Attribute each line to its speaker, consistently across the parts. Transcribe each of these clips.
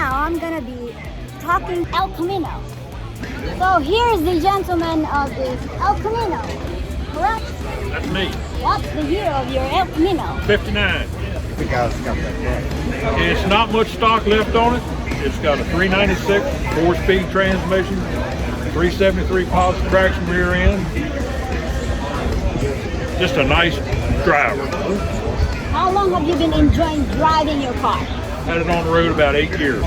Speaker 1: now I'm gonna be talking El Camino. So here's the gentleman of this El Camino, correct?
Speaker 2: That's me.
Speaker 1: What's the year of your El Camino?
Speaker 2: 59.
Speaker 3: The guy's got that.
Speaker 2: It's not much stock left on it. It's got a 396 4-speed transmission, 373 positive traction rear end. Just a nice driver.
Speaker 1: How long have you been enjoying driving your car?
Speaker 2: Had it on the road about 8 years.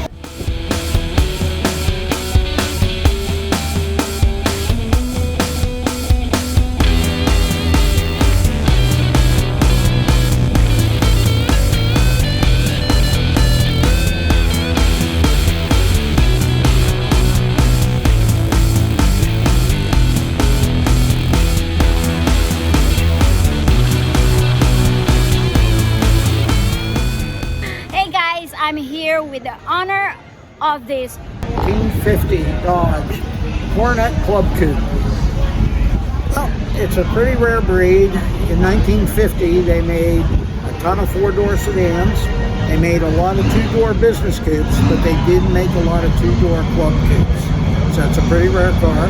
Speaker 1: I'm here with the owner of this
Speaker 3: 1950 Dodge Coronet Club Coupe. Well, it's a pretty rare breed. In 1950, they made a ton of 4-door sedans. They made a lot of 2-door business coupes, but they didn't make a lot of 2-door club coupes. So it's a pretty rare car.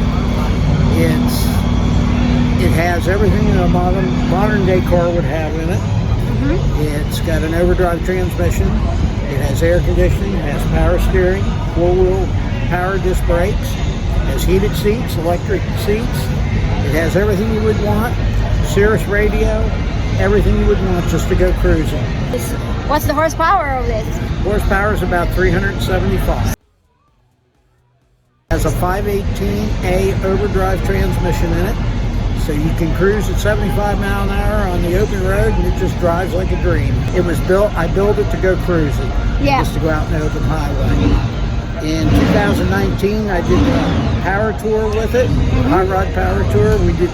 Speaker 3: It has everything a modern day car would have in it. It's got an overdrive transmission. It has air conditioning, it has power steering, 4-wheel power disc brakes, it has heated seats, electric seats. It has everything you would want, Sirius radio, everything you would want just to go cruising.
Speaker 1: What's the horsepower of this?
Speaker 3: Horsepower is about 375. It has a 518A overdrive transmission in it, so you can cruise at 75 miles an hour on the open road and it just drives like a dream. I built it to go cruising, just to go out on the open highway. In 2019, I did a power tour with it, a hot rod power tour. We did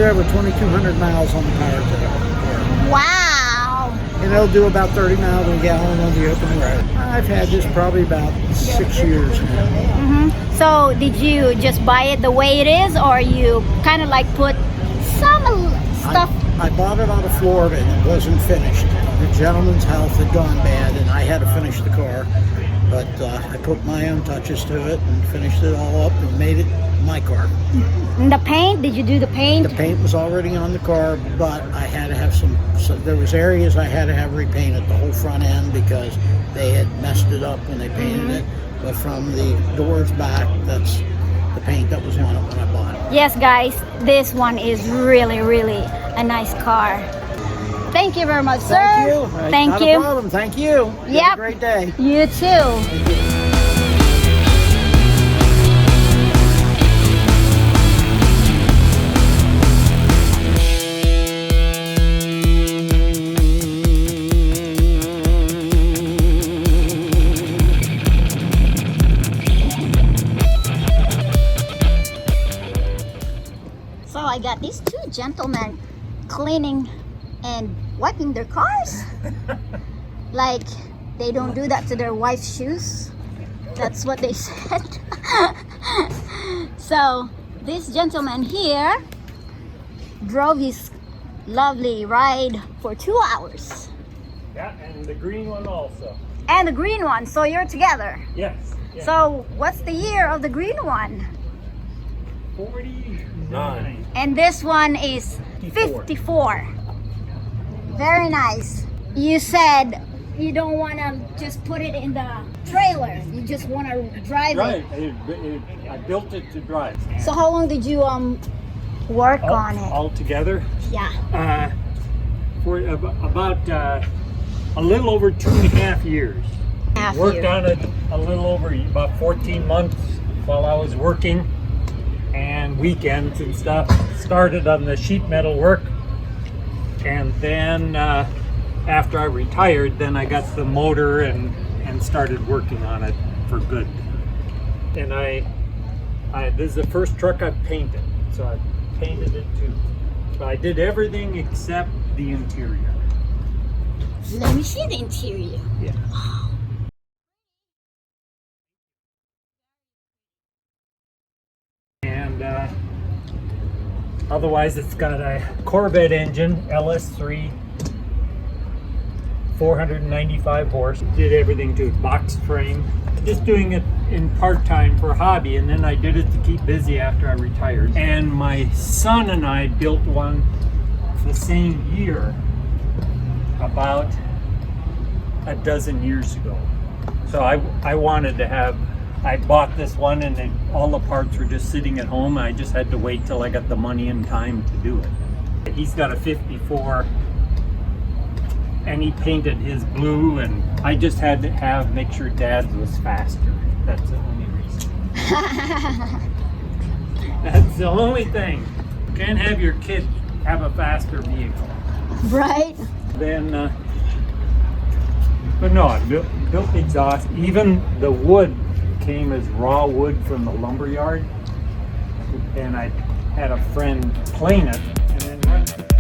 Speaker 3: over 2,200 miles on the power tour.
Speaker 1: Wow!
Speaker 3: And it'll do about 30 miles a gallon on the open road. I've had this probably about 6 years now.
Speaker 1: So did you just buy it the way it is, or you kind of like put some stuff?
Speaker 3: I bought it out of Florida and it wasn't finished. The gentleman's health had gone bad and I had to finish the car. But I put my own touches to it and finished it all up and made it my car.
Speaker 1: And the paint, did you do the paint?
Speaker 3: The paint was already on the car, but I had to have there was areas I had to have repainted, the whole front end, because they had messed it up when they painted it. But from the doors back, that's the paint that was on it when I bought it.
Speaker 1: Yes, guys, this one is really, really a nice car. Thank you very much, sir.
Speaker 3: Thank you.
Speaker 1: Thank
Speaker 3: Not
Speaker 1: you.
Speaker 3: a problem. Thank you. Have a great day.
Speaker 1: You too.
Speaker 3: Thank you.
Speaker 1: So I got these two gentlemen cleaning and wiping their cars. Like they don't do that to their wife's shoes. That's what they said. So this gentleman here drove his lovely ride for 2 hours.
Speaker 2: Yeah, and the green one also.
Speaker 1: And the green one, so you're together.
Speaker 2: Yes.
Speaker 1: So what's the year of the green one?
Speaker 2: 49.
Speaker 1: And this one is 54. Very nice. You said you don't want to just put it in the trailer. You just want to drive it.
Speaker 2: I built it to drive.
Speaker 1: So how long did you work on it?
Speaker 2: All together?
Speaker 1: Yeah.
Speaker 2: For about a little over 2.5 years. Worked on it a little over about 14 months while I was working, and weekends and stuff. Started on the sheet metal work, and then after I retired, then I got the motor and started working on it for good. And this is the first truck I've painted, so I painted it too. But I did everything except the interior.
Speaker 1: Let me see the interior.
Speaker 2: Yeah. And otherwise, it's got a Corvette engine, LS3, 495 horse. Did everything to it, box frame. Just doing it in part-time for a hobby, and then I did it to keep busy after I retired. And my son and I built one the same year, about a dozen years ago. So I wanted to have, I bought this one and then all the parts were just sitting at home. I just had to wait till I got the money and time to do it. He's got a 54 and he painted his blue, and I just had to make sure Dad's was faster. That's the only reason. That's the only thing. You can't have your kid have a faster vehicle.
Speaker 1: Right?
Speaker 2: Then, but no, I built the exhaust. Even the wood came as raw wood from the lumber yard, and I had a friend plane it and then run it.